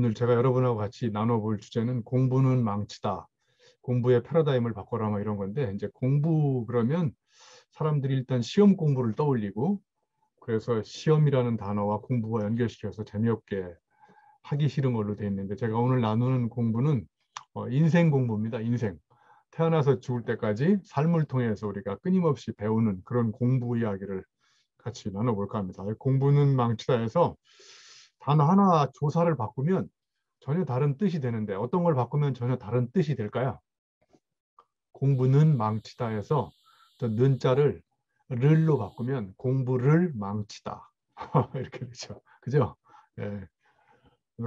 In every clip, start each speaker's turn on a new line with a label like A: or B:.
A: 오늘 제가 여러분하고 같이 나눠볼 주제는 공부는 망치다. 공부의 패러다임을 바꿔라 뭐 이런 건데, 이제 공부 그러면 사람들이 일단 시험 공부를 떠올리고, 그래서 시험이라는 단어와 공부와 연결시켜서 재미없게 하기 싫은 걸로 돼 있는데, 제가 오늘 나누는 공부는 인생 공부입니다. 인생. 태어나서 죽을 때까지 삶을 통해서 우리가 끊임없이 배우는 그런 공부 이야기를 같이 나눠볼까 합니다. 공부는 망치다 해서 단어 하나 조사를 바꾸면 전혀 다른 뜻이 되는데, 어떤 걸 바꾸면 전혀 다른 뜻이 될까요? 공부는 망치다 해서 저 는자를 를로 바꾸면 공부를 망치다. 이렇게 되죠. 그죠? 예.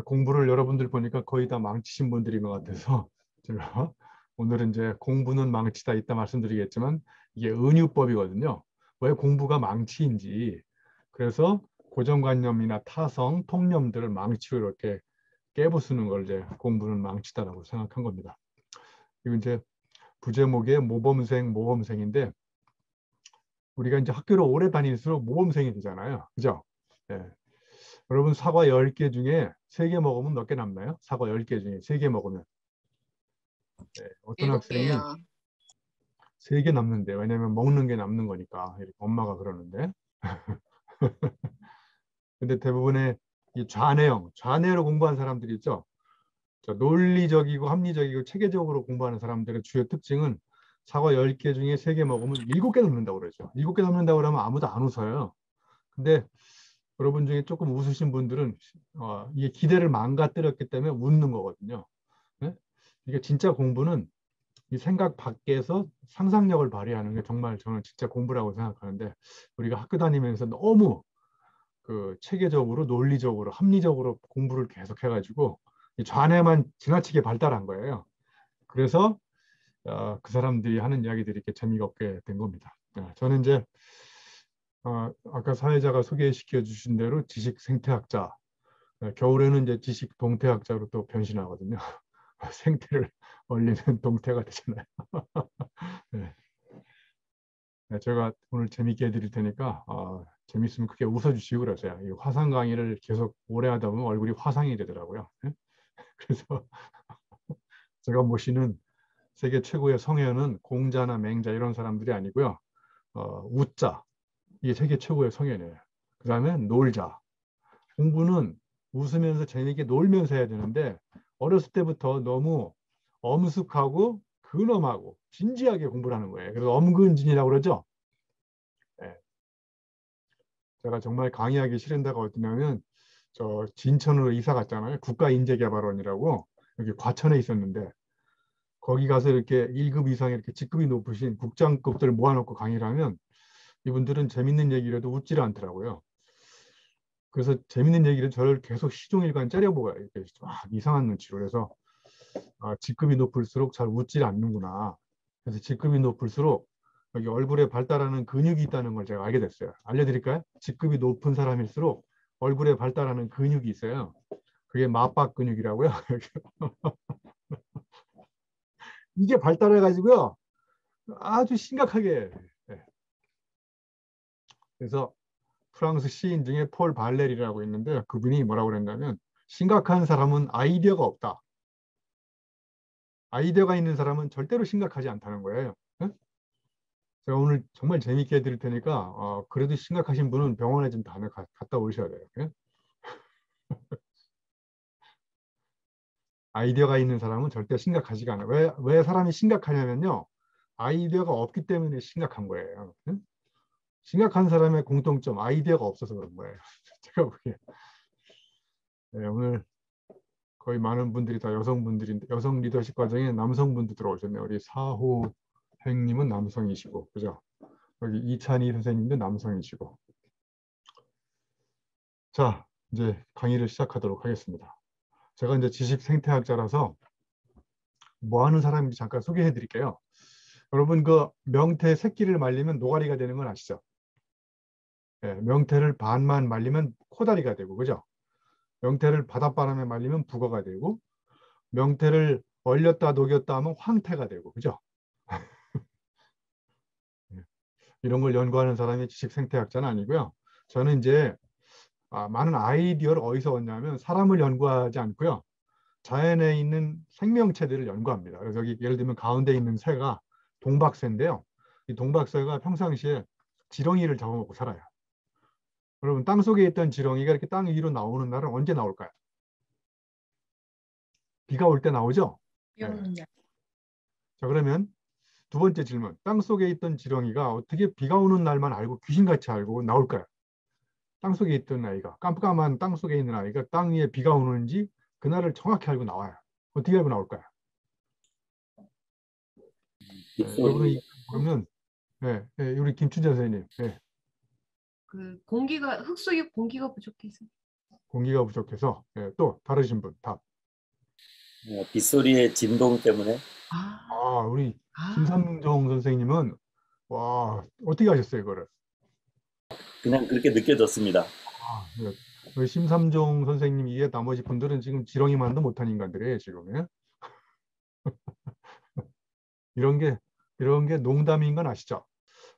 A: 공부를 여러분들 보니까 거의 다 망치신 분들인 것 같아서 제가 오늘은 이제 공부는 망치다 이따 말씀드리겠지만, 이게 은유법이거든요. 왜 공부가 망치인지, 그래서 고정관념이나 타성, 통념들을 망치로 이렇게 깨부수는 걸 이제 공부는 망치다라고 생각한 겁니다. 그리고 이제 부제목에 모범생인데, 우리가 이제 학교를 오래 다닐수록 모범생이 되잖아요. 그죠? 예. 여러분, 사과 10개 중에 3개 먹으면 몇 개 남나요? 사과 10개 중에 3개 먹으면. 예. 어떤 학생이
B: 7개요.
A: 3개 남는데, 왜냐면 먹는 게 남는 거니까 이렇게 엄마가 그러는데. 근데 대부분의 이 좌뇌로 공부한 사람들이 있죠. 논리적이고 합리적이고 체계적으로 공부하는 사람들의 주요 특징은 사과 10개 중에 3개 먹으면 7개 남는다고 그러죠. 7개 남는다고 그러면 아무도 안 웃어요. 근데 여러분 중에 조금 웃으신 분들은 이게 기대를 망가뜨렸기 때문에 웃는 거거든요. 네? 이게 진짜 공부는 이 생각 밖에서 상상력을 발휘하는 게 정말 저는 진짜 공부라고 생각하는데, 우리가 학교 다니면서 너무 그 체계적으로 논리적으로 합리적으로 공부를 계속 해가지고 이 좌뇌만 지나치게 발달한 거예요. 그래서 그 사람들이 하는 이야기들이 이렇게 재미가 없게 된 겁니다. 저는 이제 아까 사회자가 소개시켜 주신 대로 지식 생태학자, 겨울에는 이제 지식 동태학자로 또 변신하거든요. 생태를 얼리는 동태가 되잖아요. 네. 제가 오늘 재밌게 해드릴 테니까 재밌으면 크게 웃어주시고 그러세요. 이 화상 강의를 계속 오래 하다 보면 얼굴이 화상이 되더라고요. 네? 그래서 제가 모시는 세계 최고의 성현은 공자나 맹자 이런 사람들이 아니고요. 우자, 이게 세계 최고의 성현이에요. 그 다음에 놀자. 공부는 웃으면서 재미있게 놀면서 해야 되는데, 어렸을 때부터 너무 엄숙하고 근엄하고 진지하게 공부를 하는 거예요. 그래서 엄근진이라고 그러죠. 네. 제가 정말 강의하기 싫은 데가 어디냐면, 저 진천으로 이사 갔잖아요. 국가인재개발원이라고 여기 과천에 있었는데, 거기 가서 이렇게 1급 이상 이렇게 직급이 높으신 국장급들 모아놓고 강의를 하면 이분들은 재밌는 얘기라도 웃지를 않더라고요. 그래서 재밌는 얘기를 저를 계속 시종일관 째려보고 이렇게 이상한 눈치로. 그래서 직급이 높을수록 잘 웃질 않는구나. 그래서 직급이 높을수록 여기 얼굴에 발달하는 근육이 있다는 걸 제가 알게 됐어요. 알려드릴까요? 직급이 높은 사람일수록 얼굴에 발달하는 근육이 있어요. 그게 맞박 근육이라고요. 이게 발달해가지고요, 아주 심각하게. 네. 그래서 프랑스 시인 중에 폴 발레리라고 있는데, 그분이 뭐라고 그랬냐면, 심각한 사람은 아이디어가 없다. 아이디어가 있는 사람은 절대로 심각하지 않다는 거예요. 네? 제가 오늘 정말 재밌게 해드릴 테니까 그래도 심각하신 분은 병원에 좀 갔다 오셔야 돼요. 네? 아이디어가 있는 사람은 절대 심각하지가 않아요. 왜 사람이 심각하냐면요, 아이디어가 없기 때문에 심각한 거예요. 네? 심각한 사람의 공통점, 아이디어가 없어서 그런 거예요. 제가 보기에. 네, 오늘 거의 많은 분들이 다 여성분들인데, 여성 리더십 과정에 남성분도 들어오셨네요. 우리 사호행님은 남성이시고, 그죠? 여기 이찬희 선생님도 남성이시고. 자, 이제 강의를 시작하도록 하겠습니다. 제가 이제 지식 생태학자라서 뭐 하는 사람인지 잠깐 소개해 드릴게요. 여러분, 그 명태 새끼를 말리면 노가리가 되는 건 아시죠? 네, 명태를 반만 말리면 코다리가 되고, 그죠? 명태를 바닷바람에 말리면 북어가 되고, 명태를 얼렸다 녹였다 하면 황태가 되고, 그죠? 이런 걸 연구하는 사람이 지식 생태학자는 아니고요. 저는 이제 많은 아이디어를 어디서 얻냐면 사람을 연구하지 않고요. 자연에 있는 생명체들을 연구합니다. 그래서 여기 예를 들면 가운데 있는 새가 동박새인데요. 이 동박새가 평상시에 지렁이를 잡아먹고 살아요. 여러분, 땅속에 있던 지렁이가 이렇게 땅 위로 나오는 날은 언제 나올까요? 비가 올 때 나오죠?
B: 비 오는
A: 네.
B: 날.
A: 자, 그러면 두 번째 질문. 땅속에 있던 지렁이가 어떻게 비가 오는 날만 알고 귀신같이 알고 나올까요? 땅속에 있던 아이가, 깜깜한 땅속에 있는 아이가 땅 위에 비가 오는지 그날을 정확히 알고 나와요. 어떻게 알고 나올까요? 여러분은 그러면 우리 김춘자 선생님,
B: 그 공기가 흙 속에 공기가 부족해서.
A: 공기가 부족해서 또 다르신 분 답.
C: 빗소리의 진동 때문에.
A: 우리 심삼종 선생님은 와 어떻게 하셨어요 이거를?
C: 그냥 그렇게 느껴졌습니다.
A: 우리 심삼종 선생님 이외 나머지 분들은 지금 지렁이만도 못한 인간들이에요 지금. 이런 게 농담인 건 아시죠?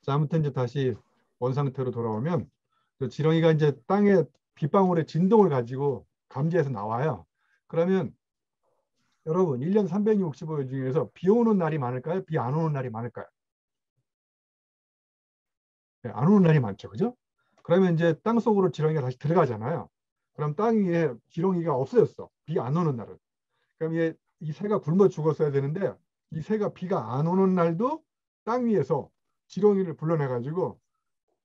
A: 자, 아무튼 이제 다시 원상태로 돌아오면 지렁이가 이제 땅에 빗방울의 진동을 가지고 감지해서 나와요. 그러면 여러분 1년 365일 중에서 비 오는 날이 많을까요? 비 안 오는 날이 많을까요? 네, 안 오는 날이 많죠. 그죠? 그러면 이제 땅속으로 지렁이가 다시 들어가잖아요. 그럼 땅 위에 지렁이가 없어졌어. 비 안 오는 날은. 그럼 이 새가 굶어 죽었어야 되는데 이 새가 비가 안 오는 날도 땅 위에서 지렁이를 불러내가지고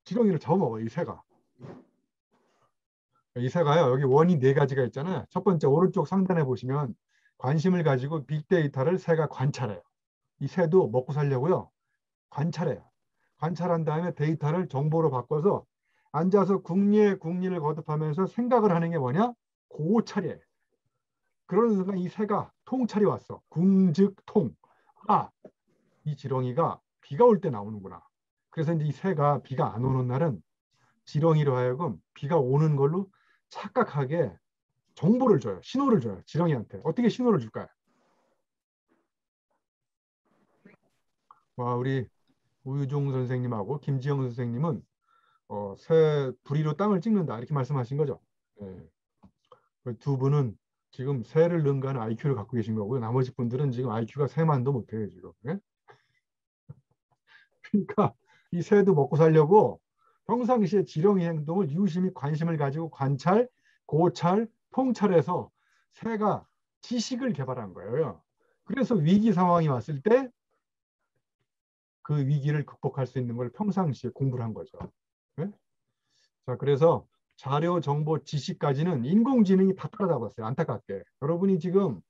A: 지렁이를 잡아먹어요. 이 새가. 이 새가요. 여기 원이 네 가지가 있잖아요. 첫 번째 오른쪽 상단에 보시면 관심을 가지고 빅데이터를 새가 관찰해요. 이 새도 먹고 살려고요. 관찰해요. 관찰한 다음에 데이터를 정보로 바꿔서 앉아서 국리를 거듭하면서 생각을 하는 게 뭐냐? 고찰이에요. 그러는 순간 이 새가 통찰이 왔어. 궁즉통. 이 지렁이가 비가 올 때 나오는구나. 그래서 이제 이 새가 비가 안 오는 날은 지렁이로 하여금 비가 오는 걸로 착각하게 정보를 줘요. 신호를 줘요. 지렁이한테. 어떻게 신호를 줄까요? 우리 우유종 선생님하고 김지영 선생님은 새 부리로 땅을 찍는다 이렇게 말씀하신 거죠. 두 분은 지금 새를 능가하는 IQ를 갖고 계신 거고요. 나머지 분들은 지금 IQ가 새만도 못해요 지금. 그러니까 이 새도 먹고 살려고 평상시에 지렁이 행동을 유심히 관심을 가지고 관찰, 고찰, 통찰해서 새가 지식을 개발한 거예요. 그래서 위기 상황이 왔을 때 그 위기를 극복할 수 있는 걸 평상시에 공부를 한 거죠. 자, 그래서 자료, 정보, 지식까지는 인공지능이 다 따라잡았어요. 안타깝게. 여러분이 지금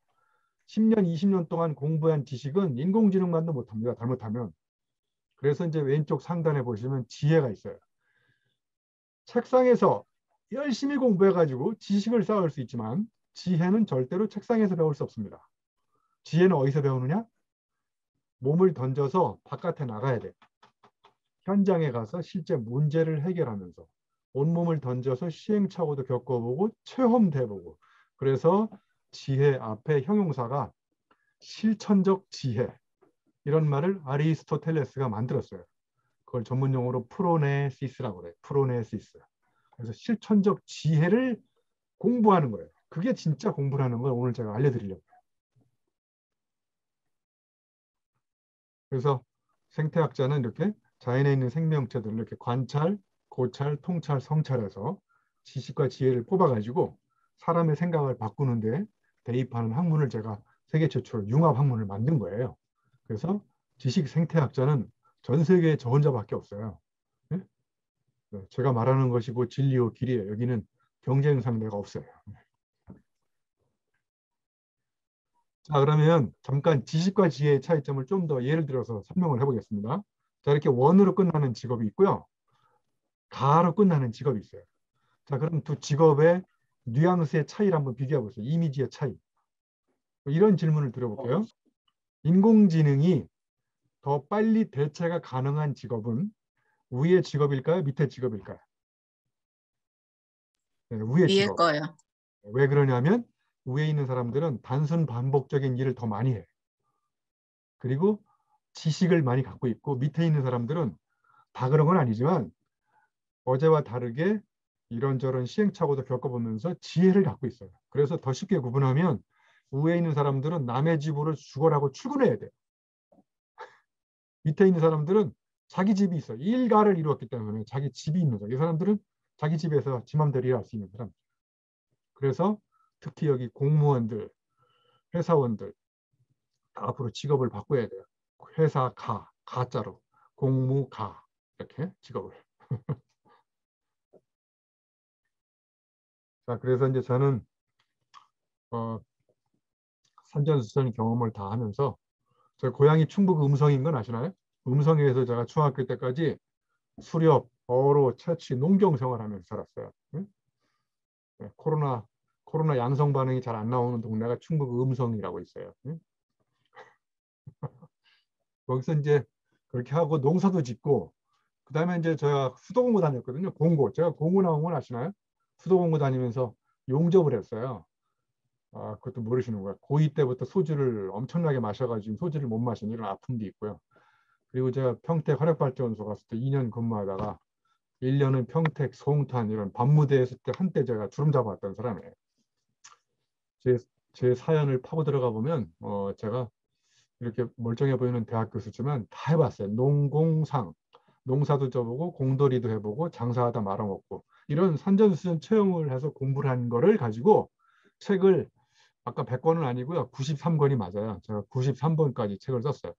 A: 10년, 20년 동안 공부한 지식은 인공지능만도 못합니다. 잘못하면. 그래서 이제 왼쪽 상단에 보시면 지혜가 있어요. 책상에서 열심히 공부해가지고 지식을 쌓을 수 있지만 지혜는 절대로 책상에서 배울 수 없습니다. 지혜는 어디서 배우느냐? 몸을 던져서 바깥에 나가야 돼. 현장에 가서 실제 문제를 해결하면서 온몸을 던져서 시행착오도 겪어보고 체험도 해보고. 그래서 지혜 앞에 형용사가 실천적 지혜 이런 말을 아리스토텔레스가 만들었어요. 그걸 전문용어로 프로네시스라고 그래요. 프로네시스. 그래서 실천적 지혜를 공부하는 거예요. 그게 진짜 공부라는 걸 오늘 제가 알려드리려고 해요. 그래서 생태학자는 이렇게 자연에 있는 생명체들을 이렇게 관찰, 고찰, 통찰, 성찰해서 지식과 지혜를 뽑아가지고 사람의 생각을 바꾸는데 대입하는 학문을 제가 세계 최초로 융합 학문을 만든 거예요. 그래서 지식 생태학자는 전 세계에 저 혼자밖에 없어요. 네? 제가 말하는 것이 뭐 진리요 길이에요. 여기는 경쟁 상대가 없어요. 자, 그러면 잠깐 지식과 지혜의 차이점을 좀 더 예를 들어서 설명을 해보겠습니다. 자, 이렇게 원으로 끝나는 직업이 있고요. 가로 끝나는 직업이 있어요. 자, 그럼 두 직업의 뉘앙스의 차이를 한번 비교해 보세요. 이미지의 차이. 이런 질문을 드려볼게요. 인공지능이 더 빨리 대체가 가능한 직업은 위의 직업일까요? 밑의 직업일까요? 네, 위의
B: 위에
A: 직업.
B: 거요.
A: 왜 그러냐면 위에 있는 사람들은 단순 반복적인 일을 더 많이 해. 그리고 지식을 많이 갖고 있고 밑에 있는 사람들은 다 그런 건 아니지만 어제와 다르게 이런저런 시행착오도 겪어보면서 지혜를 갖고 있어요. 그래서 더 쉽게 구분하면 위에 있는 사람들은 남의 집으로 죽어라고 출근해야 돼요. 밑에 있는 사람들은 자기 집이 있어요. 일가를 이루었기 때문에 자기 집이 있는 거예요. 이 사람들은 자기 집에서 지 맘대로 일할 수 있는 사람. 그래서 특히 여기 공무원들, 회사원들 앞으로 직업을 바꿔야 돼요. 회사 가자로 공무가 이렇게 직업을. 자, 그래서 이제 저는 산전수전 경험을 다 하면서 저 고향이 충북 음성인 건 아시나요? 음성에서 제가 중학교 때까지 수렵, 어로, 채취, 농경 생활하면서 살았어요. 응? 네, 코로나 양성 반응이 잘 안 나오는 동네가 충북 음성이라고 있어요. 응? 거기서 이제 그렇게 하고 농사도 짓고 그다음에 이제 제가 수도공고 다녔거든요. 공고. 제가 공고 나온 건 아시나요? 수도공고 다니면서 용접을 했어요. 아, 그것도 모르시는 거야. 고2 때부터 소주를 엄청나게 마셔가지고 소주를 못 마신 이런 아픔도 있고요. 그리고 제가 평택 화력발전소 갔을 때 2년 근무하다가 1년은 평택 송탄 이런 밤무대에 있을 때 한때 제가 주름 잡았던 사람이에요. 제 사연을 파고 들어가 보면 제가 이렇게 멀쩡해 보이는 대학 교수지만 다 해봤어요. 농공상, 농사도 져보고 공돌이도 해보고 장사하다 말아먹고 이런 산전수전 체험을 해서 공부를 한 거를 가지고 책을 아까 100권은 아니고요. 93권이 맞아요. 제가 93번까지 책을 썼어요.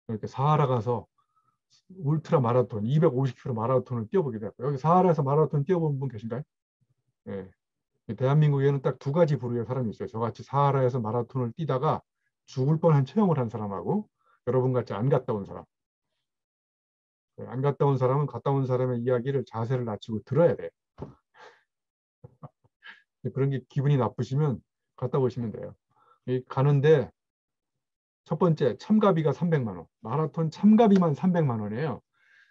A: 이렇게 사하라 가서 울트라 마라톤 250km 마라톤을 뛰어보기도 했고 여기 사하라에서 마라톤 뛰어본 분 계신가요? 예. 대한민국에는 딱 두 가지 부류의 사람이 있어요. 저같이 사하라에서 마라톤을 뛰다가 죽을 뻔한 체험을 한 사람하고 여러분 같이 안 갔다 온 사람. 안 갔다 온 사람은 갔다 온 사람의 이야기를 자세를 낮추고 들어야 돼요. 그런 게 기분이 나쁘시면 갔다 오시면 돼요. 가는데 첫 번째 참가비가 300만 원. 마라톤 참가비만 300만 원이에요.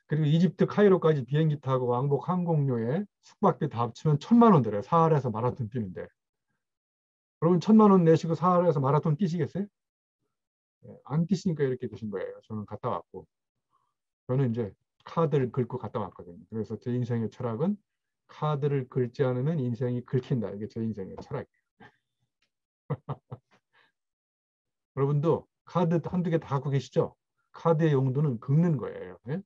A: 그리고 이집트 카이로까지 비행기 타고 왕복 항공료에 숙박비 다 합치면 1000만 원 들어요. 사하라에서 마라톤 뛰는데. 여러분 1000만 원 내시고 사하라에서 마라톤 뛰시겠어요? 안 뛰시니까 이렇게 되신 거예요. 저는 갔다 왔고. 저는 이제 카드를 긁고 갔다 왔거든요. 그래서 제 인생의 철학은 카드를 긁지 않으면 인생이 긁힌다. 이게 제 인생의 철학이에요. 여러분도 카드 한두 개 다 갖고 계시죠? 카드의 용도는 긁는 거예요. 예?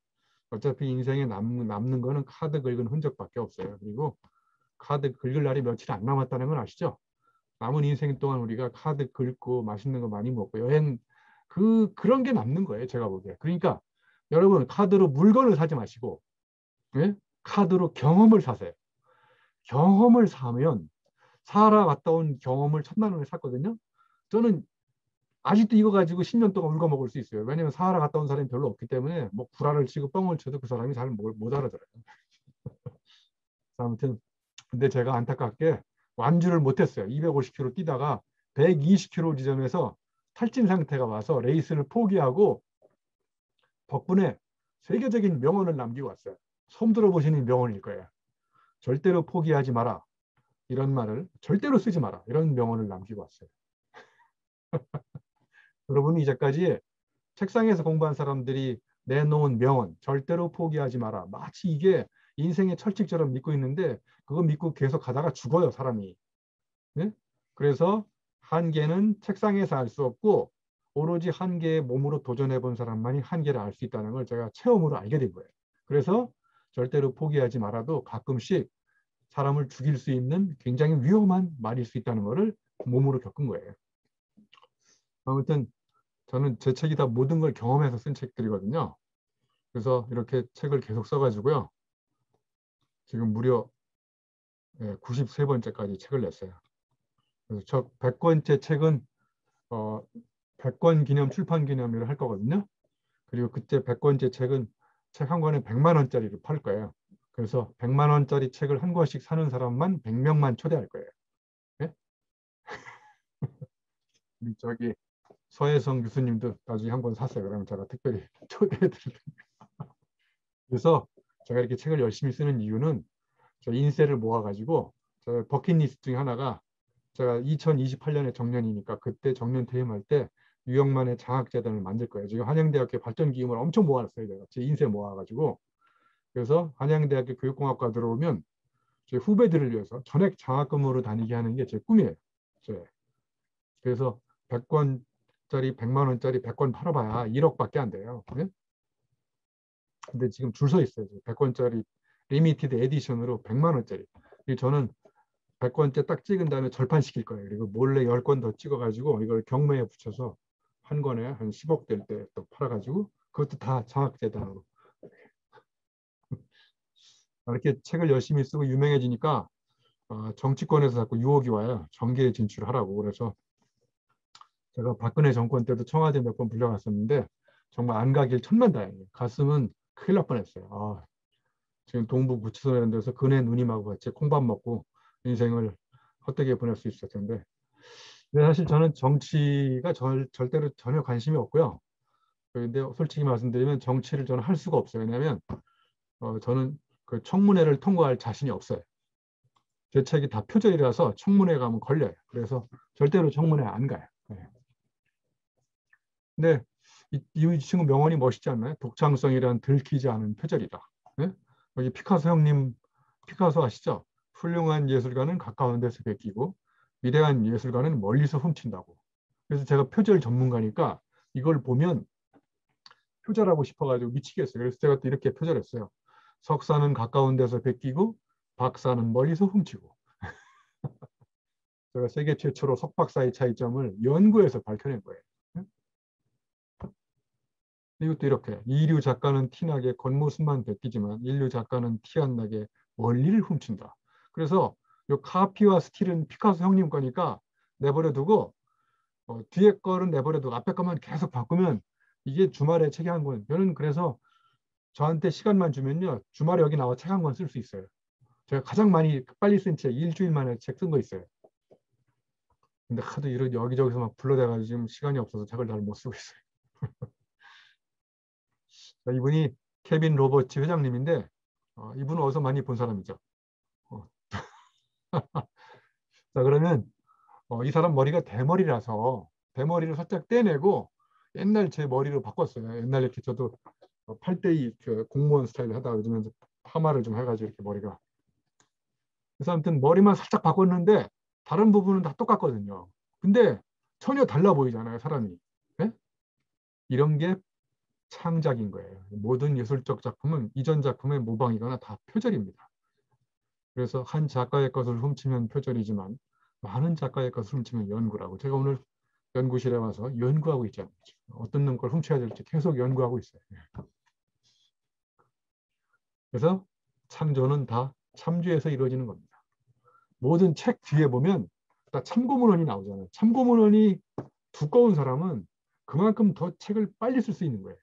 A: 어차피 인생에 남는 거는 카드 긁은 흔적밖에 없어요. 그리고 카드 긁을 날이 며칠 안 남았다는 건 아시죠? 남은 인생 동안 우리가 카드 긁고 맛있는 거 많이 먹고 여행 그런 게 남는 거예요. 제가 보기에. 그러니까 여러분 카드로 물건을 사지 마시고 예? 카드로 경험을 사세요. 경험을 사면 사하라 갔다 온 경험을 1000만 원에 샀거든요. 저는 아직도 이거 가지고 10년 동안 울고 먹을 수 있어요. 왜냐하면 사하라 갔다 온 사람이 별로 없기 때문에 뭐 구라를 치고 뻥을 쳐도 그 사람이 잘 못 알아들어요. 아무튼 근데 제가 안타깝게 완주를 못했어요. 250km 뛰다가 120km 지점에서 탈진 상태가 와서 레이스를 포기하고 덕분에 세계적인 명언을 남기고 왔어요. 처음 들어보시는 명언일 거예요. 절대로 포기하지 마라. 이런 말을 절대로 쓰지 마라. 이런 명언을 남기고 왔어요. 여러분이 이제까지 책상에서 공부한 사람들이 내놓은 명언, 절대로 포기하지 마라. 마치 이게 인생의 철칙처럼 믿고 있는데 그거 믿고 계속 가다가 죽어요, 사람이. 네? 그래서 한계는 책상에서 알 수 없고 오로지 한계의 몸으로 도전해 본 사람만이 한계를 알 수 있다는 걸 제가 체험으로 알게 된 거예요. 그래서 절대로 포기하지 말아도 가끔씩 사람을 죽일 수 있는 굉장히 위험한 말일 수 있다는 것을 몸으로 겪은 거예요. 아무튼 저는 제 책이 다 모든 걸 경험해서 쓴 책들이거든요. 그래서 이렇게 책을 계속 써가지고요. 지금 무려 93번째까지 책을 냈어요. 그래서 저 100권째 책은 100권 기념 출판 기념회를 할 거거든요. 그리고 그때 100권째 책은 책 한 권에 100만 원짜리를 팔 거예요. 그래서 100만 원짜리 책을 한 권씩 사는 사람만 100명만 초대할 거예요. 네? 저기 서혜성 교수님도 나중에 한 권 샀어요. 그러면 제가 특별히 초대해 드릴 테니까. 그래서 제가 이렇게 책을 열심히 쓰는 이유는 저 인세를 모아가지고 저 버킷리스트 중에 하나가 제가 2028년에 정년이니까 그때 정년 퇴임할 때 유영만의 장학재단을 만들 거예요. 지금 한양대학교 발전기금을 엄청 모아놨어요. 제가 제 인세 모아가지고. 그래서 한양대학교 교육공학과 들어오면 제 후배들을 위해서 전액 장학금으로 다니게 하는 게 제 꿈이에요. 그래서 100권짜리 100만 원짜리 100권 팔아봐야 1억밖에 안 돼요. 네? 근데 지금 줄 서 있어요. 100권짜리 리미티드 에디션으로 100만 원짜리. 저는 100권째 딱 찍은 다음에 절판시킬 거예요. 그리고 몰래 10권 더 찍어가지고 이걸 경매에 붙여서 한 권에 한 10억 될 때 또 팔아가지고 그것도 다 장학재단으로. 이렇게 책을 열심히 쓰고 유명해지니까 정치권에서 자꾸 유혹이 와요. 정계에 진출하라고. 그래서 제가 박근혜 정권 때도 청와대 몇 번 불려갔었는데 정말 안 가길 천만다행이에요. 갔으면 큰일 날 뻔했어요. 지금 동부구치소 이런 데서 근혜 누님하고 같이 콩밥 먹고 인생을 헛되게 보낼 수 있을 텐데. 근데 사실 저는 정치가 절대로 전혀 관심이 없고요. 그런데 솔직히 말씀드리면 정치를 저는 할 수가 없어요. 왜냐하면 저는 그 청문회를 통과할 자신이 없어요. 제 책이 다 표절이라서 청문회 가면 걸려요. 그래서 절대로 청문회 안 가요. 네. 근데 이 친구 명언이 멋있지 않나요? 독창성이란 들키지 않은 표절이다. 네? 여기 피카소 형님, 피카소 아시죠? 훌륭한 예술가는 가까운 데서 베끼고 위대한 예술가는 멀리서 훔친다고. 그래서 제가 표절 전문가니까 이걸 보면 표절하고 싶어가지고 미치겠어요. 그래서 제가 또 이렇게 표절했어요. 석사는 가까운 데서 베끼고 박사는 멀리서 훔치고. 제가 세계 최초로 석박사의 차이점을 연구해서 밝혀낸 거예요. 이것도 이렇게 이류 작가는 티나게 겉모습만 베끼지만 인류 작가는 티 안 나게 원리를 훔친다. 그래서 이 카피와 스틸은 피카소 형님 거니까 내버려 두고 뒤에 거는 내버려 두고 앞에 거만 계속 바꾸면 이게 주말에 책 한 권. 저는 그래서 저한테 시간만 주면요. 주말에 여기 나와 책 한 권 쓸 수 있어요. 제가 가장 많이 빨리 쓴 책, 일주일 만에 책 쓴 거 있어요. 근데 하도 이런 여기저기서 막 불러대가지고 지금 시간이 없어서 책을 잘 못 쓰고 있어요. 이분이 케빈 로버츠 회장님인데 이분은 어디서 많이 본 사람이죠. 자, 그러면 이 사람 머리가 대머리라서 대머리를 살짝 떼내고 옛날 제 머리로 바꿨어요. 옛날에 이렇게 저도 8대2 그 공무원 스타일 하다가 요즘에 파마를 좀 해가지고 이렇게 머리가. 그래서 아무튼 머리만 살짝 바꿨는데 다른 부분은 다 똑같거든요. 근데 전혀 달라 보이잖아요, 사람이. 네? 이런 게 창작인 거예요. 모든 예술적 작품은 이전 작품의 모방이거나 다 표절입니다. 그래서 한 작가의 것을 훔치면 표절이지만 많은 작가의 것을 훔치면 연구라고. 제가 오늘 연구실에 와서 연구하고 있잖아요. 어떤 걸 훔쳐야 될지 계속 연구하고 있어요. 그래서 창조는 다 참조에서 이루어지는 겁니다. 모든 책 뒤에 보면 다 참고문헌이 나오잖아요. 참고문헌이 두꺼운 사람은 그만큼 더 책을 빨리 쓸 수 있는 거예요.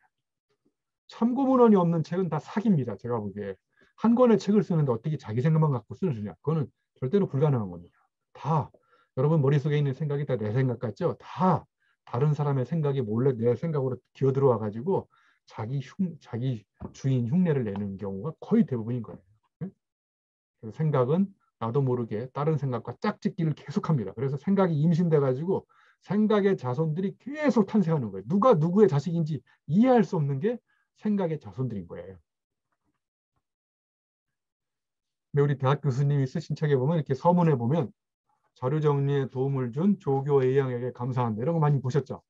A: 참고문헌이 없는 책은 다 사기입니다. 제가 보기에. 한 권의 책을 쓰는데 어떻게 자기 생각만 갖고 쓰느냐. 그거는 절대로 불가능한 겁니다. 다 여러분 머릿속에 있는 생각이 다 내 생각 같죠? 다 다른 사람의 생각이 몰래 내 생각으로 기어들어와 가지고 자기 주인 흉내를 내는 경우가 거의 대부분인 거예요. 그래서 생각은 나도 모르게 다른 생각과 짝짓기를 계속합니다. 그래서 생각이 임신돼 가지고 생각의 자손들이 계속 탄생하는 거예요. 누가 누구의 자식인지 이해할 수 없는 게 생각의 자손들인 거예요. 근데 우리 대학 교수님이 쓰신 책에 보면 이렇게 서문에 보면 자료 정리에 도움을 준 조교 A양에게 감사한다. 이런 거 많이 보셨죠?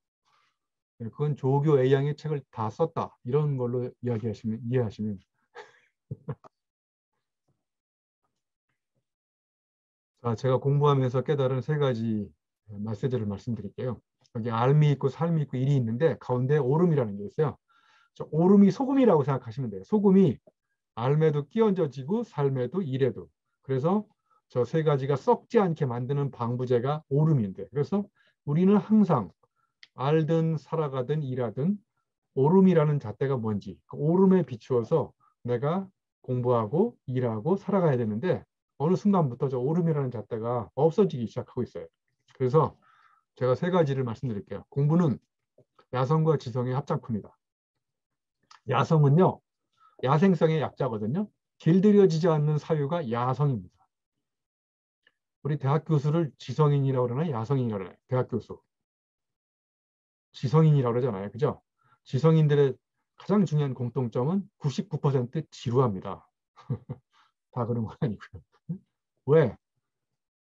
A: 그건 조교 A양의 책을 다 썼다. 이런 걸로 이해하시면. 자, 제가 공부하면서 깨달은 3가지 메시지를 말씀드릴게요. 여기 알미 있고 삶이 있고 일이 있는데 가운데 오름이라는 게 있어요. 오름이 소금이라고 생각하시면 돼요. 소금이 알매도 끼얹어지고 삶에도 일에도. 그래서 저 3가지가 썩지 않게 만드는 방부제가 오름인데, 그래서 우리는 항상 알든 살아가든 일하든 오름이라는 잣대가 뭔지 그 오름에 비추어서 내가 공부하고 일하고 살아가야 되는데 어느 순간부터 저 오름이라는 잣대가 없어지기 시작하고 있어요. 그래서 제가 3가지를 말씀드릴게요. 공부는 야성과 지성의 합작품이다. 야성은요, 야생성의 약자거든요. 길들여지지 않는 사유가 야성입니다. 우리 대학 교수를 지성인이라고 그러나 야성인이라고 그러나요? 대학 교수. 지성인이라고 그러잖아요. 그죠? 지성인들의 가장 중요한 공통점은 99% 지루합니다. 다 그런 건 아니고요. 왜?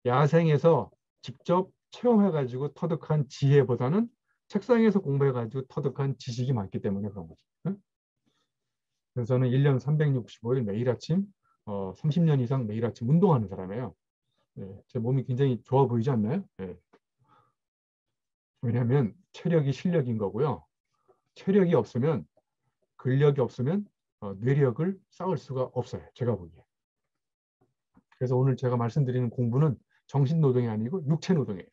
A: 야생에서 직접 체험해가지고 터득한 지혜보다는 책상에서 공부해가지고 터득한 지식이 많기 때문에 그런 거죠. 응? 그래서 저는 1년 365일 매일 아침 30년 이상 매일 아침 운동하는 사람이에요. 예, 제 몸이 굉장히 좋아 보이지 않나요? 예. 왜냐하면 체력이 실력인 거고요. 체력이 없으면 근력이 없으면 뇌력을 쌓을 수가 없어요. 제가 보기에. 그래서 오늘 제가 말씀드리는 공부는 정신노동이 아니고 육체노동이에요.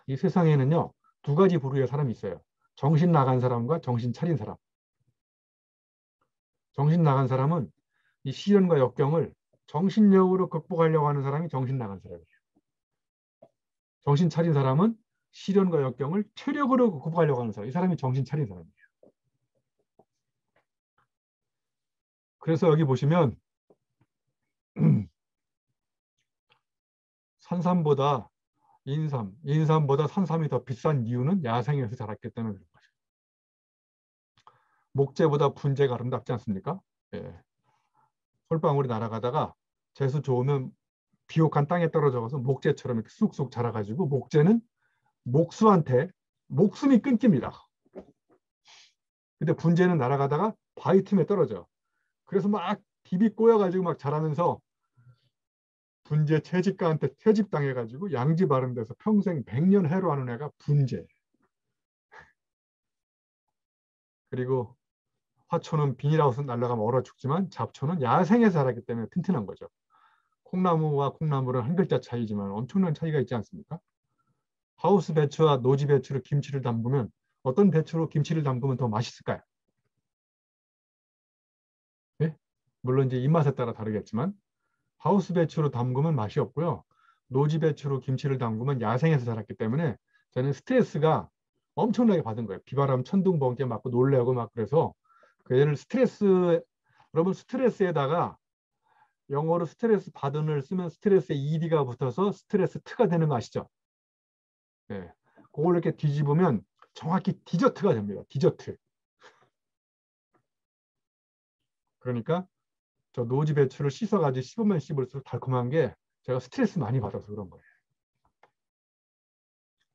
A: 이 세상에는요, 두 가지 부류의 사람이 있어요. 정신 나간 사람과 정신 차린 사람. 정신 나간 사람은 이 시련과 역경을 정신력으로 극복하려고 하는 사람이 정신 나간 사람이에요. 정신 차린 사람은 시련과 역경을 체력으로 극복하려고 하는 사람. 이 사람이 정신 차린 사람이에요. 그래서 여기 보시면 산삼보다 인삼보다 산삼이 더 비싼 이유는 야생에서 자랐기 때문에 그런 거죠. 목재보다 분재가 아름답지 않습니까? 예. 솔방울이 날아가다가 재수 좋으면 비옥한 땅에 떨어져서 목재처럼 이렇게 쑥쑥 자라가지고 목재는 목수한테 목숨이 끊깁니다. 근데 분재는 날아가다가 바위 틈에 떨어져. 그래서 막 비비 꼬여가지고 막 자라면서 분재 채집가한테 채집당해가지고 양지 바른 데서 평생 100년 해로하는 애가 분재. 그리고 화초는 비닐하우스 날아가면 얼어 죽지만 잡초는 야생에서 자라기 때문에 튼튼한 거죠. 콩나무와 콩나물은 한 글자 차이지만 엄청난 차이가 있지 않습니까? 하우스 배추와 노지 배추로 김치를 담그면 어떤 배추로 김치를 담그면 더 맛있을까요? 네? 물론 이제 입맛에 따라 다르겠지만 하우스 배추로 담그면 맛이 없고요. 노지 배추로 김치를 담그면 야생에서 자랐기 때문에 저는 스트레스가 엄청나게 받은 거예요. 비바람 천둥 번개 맞고 놀래고 막 그래서 그 얘를 스트레스, 여러분 스트레스에다가 영어로 스트레스 받은을 쓰면 스트레스에 ed가 붙어서 스트레스 트가 되는 거 아시죠? 네. 그걸 이렇게 뒤집으면 정확히 디저트가 됩니다. 디저트. 그러니까 저 노지 배추를 씻어가지고 씹으면 씹을수록 달콤한 게 제가 스트레스 많이 받아서 그런 거예요.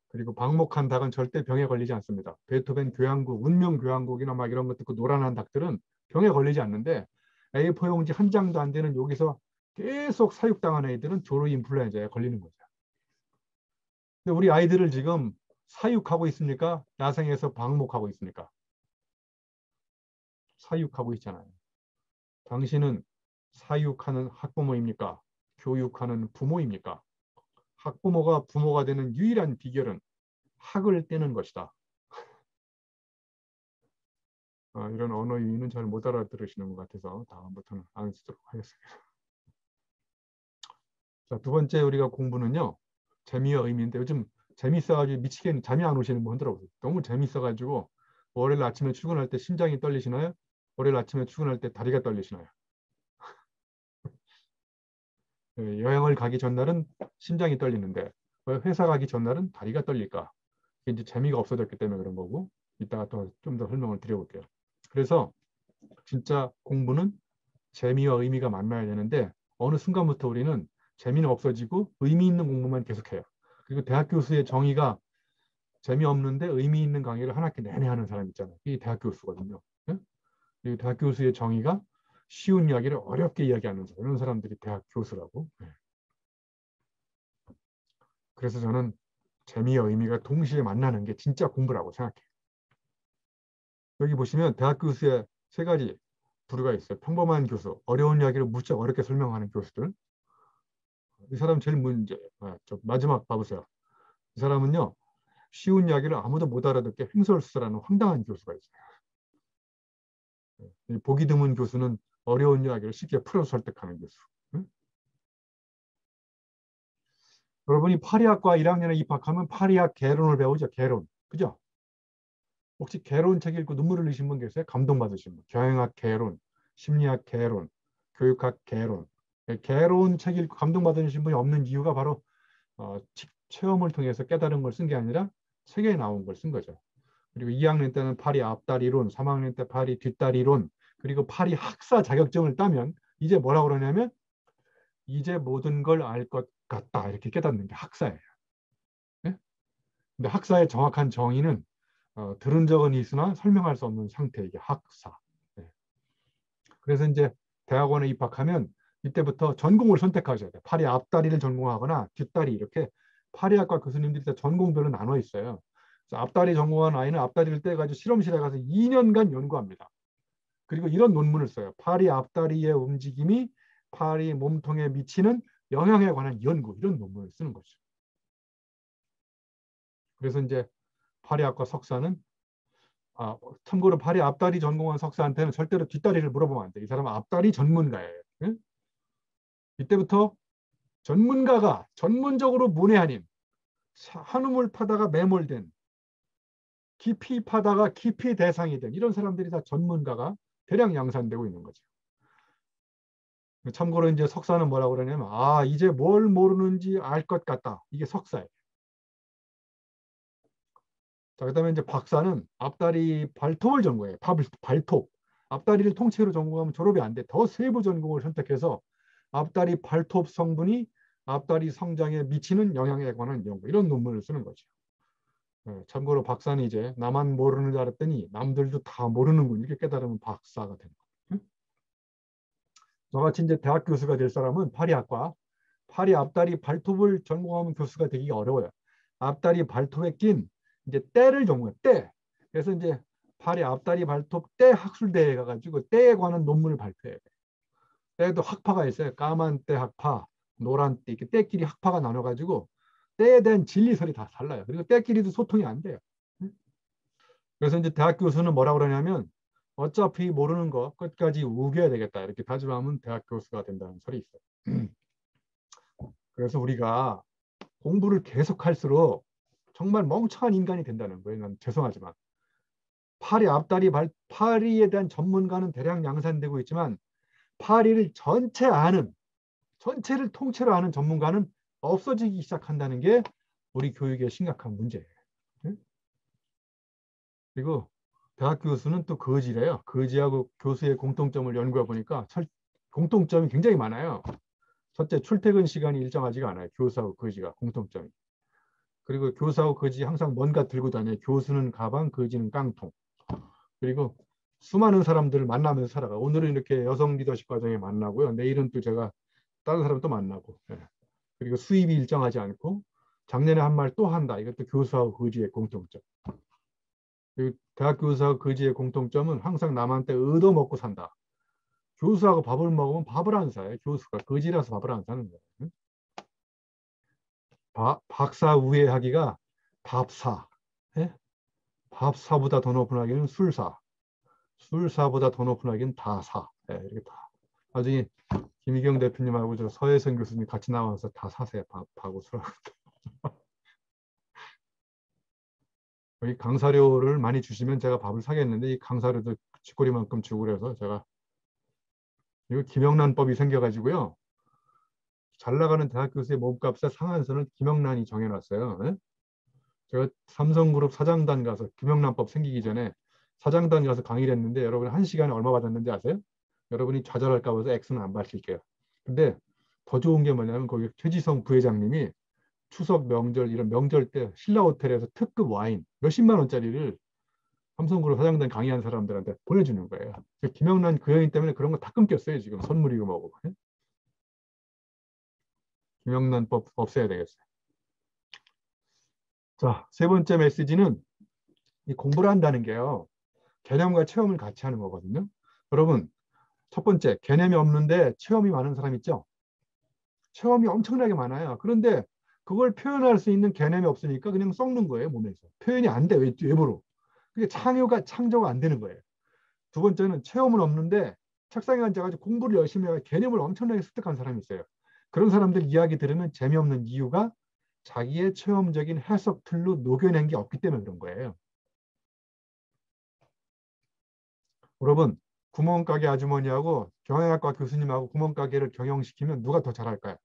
A: 그리고 방목한 닭은 절대 병에 걸리지 않습니다. 베토벤 교향곡, 운명 교향곡이나 막 이런 거 듣고 노란한 닭들은 병에 걸리지 않는데 A4 용지 한 장도 안 되는 여기서 계속 사육당한 애들은 조루 인플루엔자에 걸리는 거죠. 근데 우리 아이들을 지금 사육하고 있습니까? 야생에서 방목하고 있습니까? 사육하고 있잖아요. 당신은 사육하는 학부모입니까? 교육하는 부모입니까? 학부모가 부모가 되는 유일한 비결은 학을 떼는 것이다. 이런 언어 유희는 잘 못 알아들으시는 것 같아서 다음부터는 안 쓰도록 하겠습니다. 자, 두 번째 우리가 공부는요. 재미와 의미인데 요즘 재밌어가지고 미치겠는 잠이 안 오시는 분 흔들어 보세요. 너무 재밌어가지고 월요일 아침에 출근할 때 심장이 떨리시나요? 월요일 아침에 출근할 때 다리가 떨리시나요? 여행을 가기 전날은 심장이 떨리는데 왜 회사 가기 전날은 다리가 떨릴까? 이게 이제 재미가 없어졌기 때문에 그런 거고 이따가 또 좀 더 설명을 드려볼게요. 그래서 진짜 공부는 재미와 의미가 만나야 되는데 어느 순간부터 우리는 재미는 없어지고 의미 있는 공부만 계속해요. 그리고 대학 교수의 정의가 재미없는데 의미 있는 강의를 한 학기 내내 하는 사람 있잖아요. 이게 대학 교수거든요. 예? 그리고 대학 교수의 정의가 쉬운 이야기를 어렵게 이야기하는 사람, 이런 사람들이 대학 교수라고. 예. 그래서 저는 재미와 의미가 동시에 만나는 게 진짜 공부라고 생각해요. 여기 보시면 대학 교수의 세 가지 부류가 있어요. 평범한 교수, 어려운 이야기를 무척 어렵게 설명하는 교수들. 이 사람 제일 문제. 저 마지막 봐보세요. 이 사람은요. 쉬운 이야기를 아무도 못 알아듣게 횡설수설하는 황당한 교수가 있어요. 보기 드문 교수는 어려운 이야기를 쉽게 풀어서 설득하는 교수. 응? 여러분이 파리학과 1학년에 입학하면 파리학 개론을 배우죠. 개론. 그죠? 혹시 개론 책 읽고 눈물 흘리신 분 계세요? 감동받으신 분. 경영학 개론, 심리학 개론, 교육학 개론. 개론 책 읽고 감동받으신 분이 없는 이유가 바로 체험을 통해서 깨달은 걸 쓴 게 아니라 책에 나온 걸 쓴 거죠. 그리고 2학년 때는 파리 앞다리론, 3학년 때 파리 뒷다리론, 그리고 파리 학사 자격증을 따면 이제 뭐라고 그러냐면 이제 모든 걸 알 것 같다 이렇게 깨닫는 게 학사예요. 네? 근데 학사의 정확한 정의는 들은 적은 있으나 설명할 수 없는 상태, 이게 학사. 네. 그래서 이제 대학원에 입학하면 이때부터 전공을 선택하셔야 돼요. 파리 앞다리를 전공하거나 뒷다리, 이렇게 파리학과 교수님들이 다 전공별로 나눠 있어요. 그래서 앞다리 전공한 아이는 앞다리를 떼가지고 실험실에 가서 2년간 연구합니다. 그리고 이런 논문을 써요. 파리 앞다리의 움직임이 파리 몸통에 미치는 영향에 관한 연구, 이런 논문을 쓰는 거죠. 그래서 이제 파리학과 석사는 참고로 파리 앞다리 전공한 석사한테는 절대로 뒷다리를 물어보면 안 돼. 이 사람은 앞다리 전문가예요. 응? 이때부터 전문가가 전문적으로 문외 한인, 한우물 파다가 매몰된, 깊이 파다가 깊이 대상이 된 이런 사람들이 다 전문가가 대량 양산되고 있는 거죠. 참고로 이제 석사는 뭐라고 그러냐면 이제 뭘 모르는지 알 것 같다. 이게 석사예요. 자, 그다음에 이제 박사는 앞다리 발톱을 전공해요. 발톱. 앞다리를 통째로 전공하면 졸업이 안 돼. 더 세부 전공을 선택해서 앞다리 발톱 성분이 앞다리 성장에 미치는 영향에 관한 연구, 이런 논문을 쓰는 거죠. 참고로 박사는 이제 나만 모르는 줄 알았더니 남들도 다 모르는군, 이렇게 깨달으면 박사가 되는 거예요. 저같이 이제 대학 교수가 될 사람은 파리학과 파리 앞다리 발톱을 전공하면 교수가 되기가 어려워요. 앞다리 발톱에 낀 이제 때를 전공해요. 때. 그래서 이제 파리 앞다리 발톱 때 학술대회에 가가지고 때에 관한 논문을 발표해요. 때도 학파가 있어요. 까만 때 학파, 노란 때, 이렇게 때끼리 학파가 나눠가지고 때에 대한 진리설이 다 달라요. 그리고 때끼리도 소통이 안 돼요. 그래서 이제 대학 교수는 뭐라고 그러냐면 어차피 모르는 거 끝까지 우겨야 되겠다, 이렇게 다짐하면 대학 교수가 된다는 설이 있어요. 그래서 우리가 공부를 계속할수록 정말 멍청한 인간이 된다는 거예요. 난 죄송하지만 파리 앞다리 파리에 대한 전문가는 대량 양산되고 있지만 파리를 전체를 통째로 아는 전문가는 없어지기 시작한다는 게 우리 교육의 심각한 문제예요. 그리고 대학 교수는 또 거지래요. 거지하고 교수의 공통점을 연구해 보니까 공통점이 굉장히 많아요. 첫째, 출퇴근 시간이 일정하지가 않아요. 교수하고 거지가 공통점이. 그리고 교수하고 거지 항상 뭔가 들고 다녀요. 교수는 가방, 거지는 깡통. 그리고 수많은 사람들을 만나면서 살아가. 오늘은 이렇게 여성 리더십 과정에 만나고요. 내일은 또 제가 다른 사람 또 만나고. 그리고 수입이 일정하지 않고 작년에 한 말 또 한다. 이것도 교수하고 거지의 공통점. 그리고 대학 교수하고 거지의 공통점은 항상 남한테 얻어먹고 산다. 교수하고 밥을 먹으면 밥을 안 사요. 교수가 거지라서 밥을 안 사는 거예요. 박사 우회하기가 밥사. 예? 밥사보다 더 높은 학위는 술사. 술사보다 더 높은 학위는 다사. 예, 이렇게 다. 나중에 김희경 대표님하고 저 서혜선 교수님 같이 나와서 다 사세요. 밥하고 술하고. 여기 강사료를 많이 주시면 제가 밥을 사겠는데 이 강사료도 쥐꼬리만큼 주고 그래서 제가 이거 김영란법이 생겨가지고요. 잘 나가는 대학 교수의 몸값의 상한선을 김영란이 정해놨어요. 예? 제가 삼성그룹 사장단 가서 김영란법 생기기 전에 사장단 가서 강의를 했는데 여러분 1시간에 얼마 받았는지 아세요? 여러분이 좌절할까 봐서 X는 안 밝힐게요. 근데 더 좋은 게 뭐냐면 거기 최지성 부회장님이 추석 명절 이런 명절 때 신라호텔에서 특급 와인 몇십만 원짜리를 삼성그룹 사장단 강의한 사람들한테 보내주는 거예요. 김영란 그 여인 때문에 그런 거 다 끊겼어요. 지금 선물이고 뭐고. 김영란법 없애야 되겠어요. 자, 세 번째 메시지는 이 공부를 한다는 게요. 개념과 체험을 같이 하는 거거든요. 여러분, 첫 번째, 개념이 없는데 체험이 많은 사람 있죠? 체험이 엄청나게 많아요. 그런데 그걸 표현할 수 있는 개념이 없으니까 그냥 썩는 거예요, 몸에서. 표현이 안 돼, 외부로. 그게 창조가 안 되는 거예요. 두 번째는 체험은 없는데 책상에 앉아가지고 공부를 열심히 하고 개념을 엄청나게 습득한 사람이 있어요. 그런 사람들 이야기 들으면 재미없는 이유가 자기의 체험적인 해석 틀로 녹여낸 게 없기 때문에 그런 거예요. 여러분, 구멍가게 아주머니하고 경영학과 교수님하고 구멍가게를 경영시키면 누가 더 잘할까요?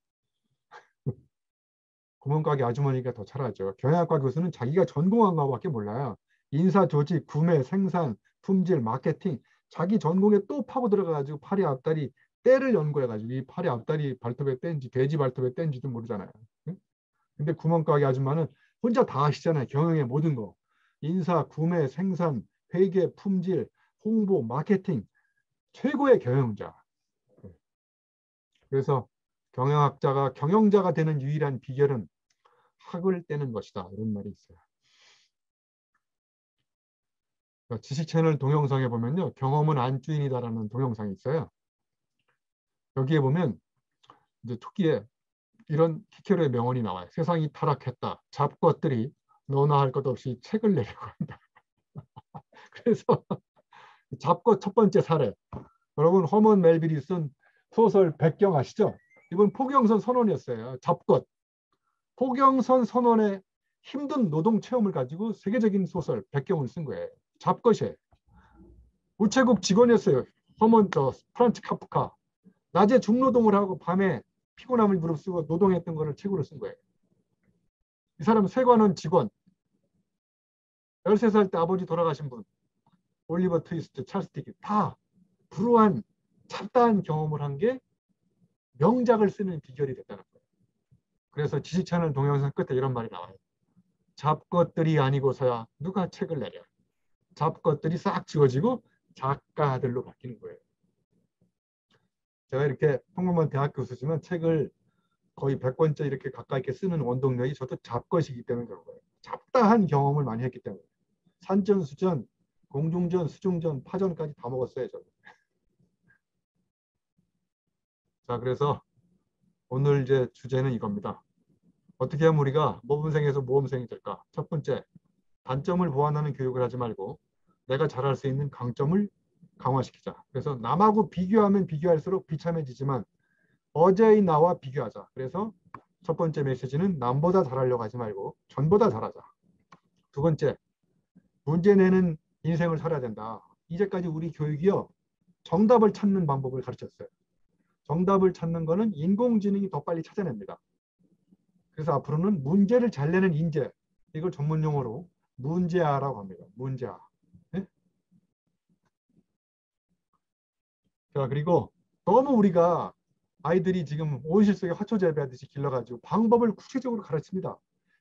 A: 구멍가게 아주머니가 더 잘하죠. 경영학과 교수는 자기가 전공한 것밖에 몰라요. 인사, 조직, 구매, 생산, 품질, 마케팅 자기 전공에 또 파고 들어가가지고 파리 앞다리 때를 연구해가지고 이 파리 앞다리 발톱에 뗀지 돼지 발톱에 뗀지도 모르잖아요. 근데 구멍가게 아줌마는 혼자 다 하시잖아요. 경영의 모든 거. 인사, 구매, 생산, 회계, 품질, 홍보, 마케팅. 최고의 경영자. 그래서 경영학자가 경영자가 되는 유일한 비결은 학을 떼는 것이다. 이런 말이 있어요. 지식 채널 동영상에 보면요. 경험은 안주인이다라는 동영상이 있어요. 여기에 보면 이제 초기에 이런 키케로의 명언이 나와요. 세상이 타락했다. 잡것들이 너나 할 것 없이 책을 내려고 한다. 그래서 잡것 첫 번째 사례. 여러분 허먼 멜빌이 쓴 소설 백경 아시죠? 이번 포경선 선언이었어요. 잡것. 포경선 선언의 힘든 노동 체험을 가지고 세계적인 소설 백경을 쓴 거예요. 잡것이에요. 우체국 직원이었어요. 프란츠 카프카. 낮에 중노동을 하고 밤에 피곤함을 무릅쓰고 노동했던 거를 책으로 쓴 거예요. 이 사람은 세관원 직원. 13살 때 아버지 돌아가신 분. 올리버 트위스트, 찰스 디킨 다 불우한 잡다한 경험을 한 게 명작을 쓰는 비결이 됐다는 거예요. 그래서 지식 채널 동영상 끝에 이런 말이 나와요. 잡것들이 아니고서야 누가 책을 내려. 잡것들이 싹 지워지고 작가들로 바뀌는 거예요. 제가 이렇게 평범한 대학 교수지만 책을 거의 100권째 이렇게 가까이 이렇게 쓰는 원동력이 저도 잡것이기 때문에 그런 거예요. 잡다한 경험을 많이 했기 때문에. 산전수전, 공중전, 수중전, 파전까지 다 먹었어요. 저는. 자, 그래서 오늘 이제 주제는 이겁니다. 어떻게 하면 우리가 모범생에서 모범생이 될까? 첫 번째, 단점을 보완하는 교육을 하지 말고 내가 잘할 수 있는 강점을 강화시키자. 그래서 남하고 비교하면 비교할수록 비참해지지만 어제의 나와 비교하자. 그래서 첫 번째 메시지는 남보다 잘하려고 하지 말고 전보다 잘하자. 두 번째, 문제 내는 인생을 살아야 된다. 이제까지 우리 교육이요. 정답을 찾는 방법을 가르쳤어요. 정답을 찾는 거는 인공지능이 더 빨리 찾아냅니다. 그래서 앞으로는 문제를 잘 내는 인재, 이걸 전문 용어로 문제아라고 합니다. 문제아. 네? 자, 그리고 너무 우리가 아이들이 지금 온실 속에 화초 재배하듯이 길러가지고 방법을 구체적으로 가르칩니다.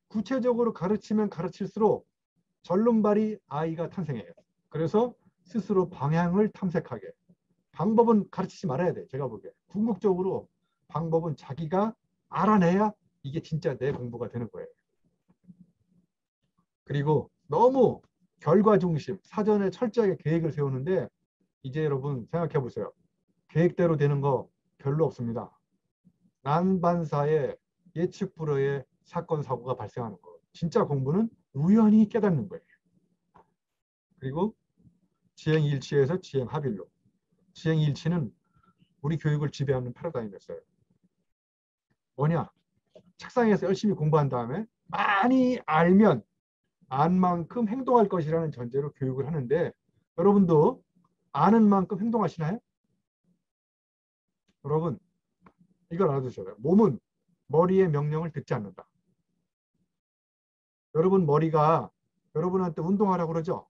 A: 구체적으로 가르치면 가르칠수록 절름발이 아이가 탄생해요. 그래서 스스로 방향을 탐색하게. 방법은 가르치지 말아야 돼. 제가 보기에. 궁극적으로 방법은 자기가 알아내야 이게 진짜 내 공부가 되는 거예요. 그리고 너무 결과 중심, 사전에 철저하게 계획을 세우는데 이제 여러분 생각해 보세요. 계획대로 되는 거 별로 없습니다. 난반사의 예측 불허의 사건, 사고가 발생하는 거. 진짜 공부는 우연히 깨닫는 거예요. 그리고 지행일치에서 지행합일로. 지행일치는 우리 교육을 지배하는 패러다임이었어요. 뭐냐? 책상에서 열심히 공부한 다음에 많이 알면 안 만큼 행동할 것이라는 전제로 교육을 하는데 여러분도 아는 만큼 행동하시나요? 여러분 이걸 알아두셔야 돼요. 몸은 머리의 명령을 듣지 않는다. 여러분 머리가 여러분한테 운동하라고 그러죠?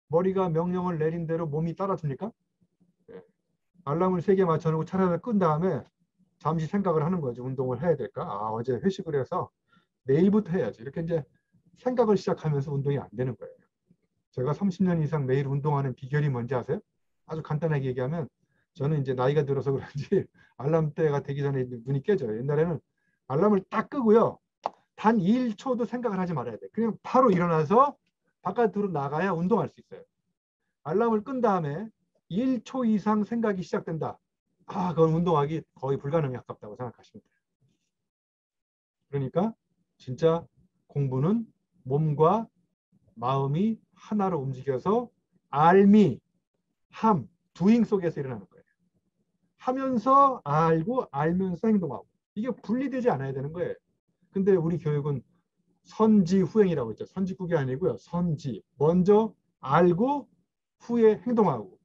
A: 머리가 명령을 내린 대로 몸이 따라줍니까? 네. 알람을 3개 맞춰놓고 차량을 끈 다음에 잠시 생각을 하는 거죠. 운동을 해야 될까? 아, 어제 회식을 해서 내일부터 해야지. 이렇게 이제 생각을 시작하면서 운동이 안 되는 거예요. 제가 30년 이상 매일 운동하는 비결이 뭔지 아세요? 아주 간단하게 얘기하면 저는 이제 나이가 들어서 그런지 알람때가 되기 전에 눈이 깨져요. 옛날에는 알람을 딱 끄고요. 단 1초도 생각을 하지 말아야 돼. 그냥 바로 일어나서 바깥으로 나가야 운동할 수 있어요. 알람을 끈 다음에 1초 이상 생각이 시작된다. 아, 그건 운동하기 거의 불가능에 가깝다고 생각하시면 돼요. 그러니까 진짜 공부는 몸과 마음이 하나로 움직여서 알미, 함, 두잉 속에서 일어나는 거예요. 하면서 알고 알면서 행동하고. 이게 분리되지 않아야 되는 거예요. 근데 우리 교육은 선지후행이라고 했죠. 선지국이 아니고요. 선지. 먼저 알고 후에 행동하고.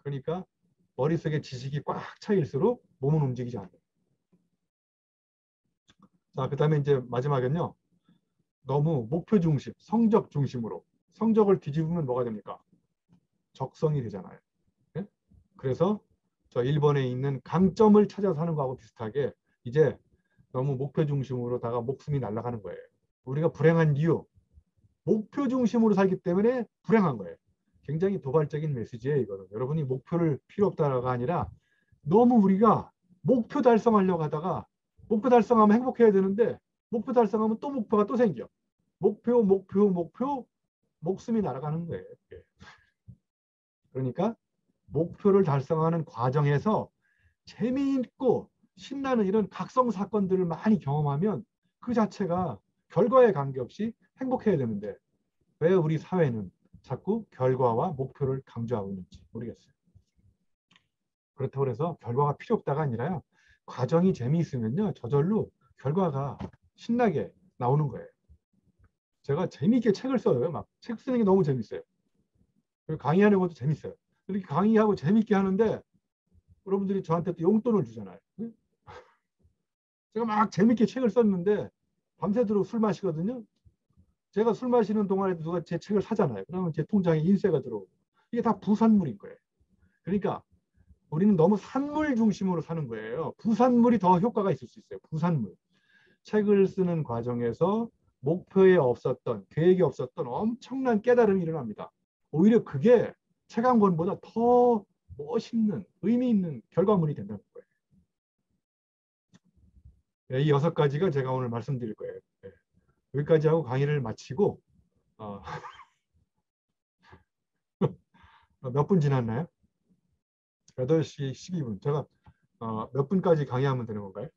A: 그러니까 머릿속에 지식이 꽉 차일수록 몸은 움직이지 않아요. 자, 그 다음에 이제 마지막엔요. 너무 목표 중심, 성적 중심으로. 성적을 뒤집으면 뭐가 됩니까? 적성이 되잖아요. 네? 그래서 저 1번에 있는 강점을 찾아서 하는 거하고 비슷하게 이제 너무 목표 중심으로다가 목숨이 날아가는 거예요. 우리가 불행한 이유, 목표 중심으로 살기 때문에 불행한 거예요. 굉장히 도발적인 메시지예요, 이거는. 여러분이 목표를 필요 없다가 아니라 너무 우리가 목표 달성하려고 하다가 목표 달성하면 행복해야 되는데 목표 달성하면 또 목표가 또 생겨. 목표, 목숨이 날아가는 거예요. 그러니까 목표를 달성하는 과정에서 재미있고 신나는 이런 각성 사건들을 많이 경험하면 그 자체가 결과에 관계없이 행복해야 되는데 왜 우리 사회는 자꾸 결과와 목표를 강조하고 있는지 모르겠어요. 그렇다고 해서 결과가 필요 없다가 아니라요. 과정이 재미있으면요. 저절로 결과가 신나게 나오는 거예요. 제가 재미있게 책을 써요. 막 책 쓰는 게 너무 재밌어요. 그리고 강의하는 것도 재밌어요. 이렇게 강의하고 재밌게 하는데 여러분들이 저한테 또 용돈을 주잖아요. 제가 막 재밌게 책을 썼는데 밤새도록 술 마시거든요. 제가 술 마시는 동안에도 누가 제 책을 사잖아요. 그러면 제 통장에 인세가 들어오고. 이게 다 부산물인 거예요. 그러니까 우리는 너무 산물 중심으로 사는 거예요. 부산물이 더 효과가 있을 수 있어요. 부산물. 책을 쓰는 과정에서 목표에 없었던, 계획이 없었던 엄청난 깨달음이 일어납니다. 오히려 그게 책 한 권보다 더 멋있는, 의미 있는 결과물이 된다는 거예요. 네, 이 6가지가 제가 오늘 말씀드릴 거예요. 네. 여기까지 하고 강의를 마치고 몇 분 지났나요? 8시 12분. 제가 몇 분까지 강의하면 되는 건가요?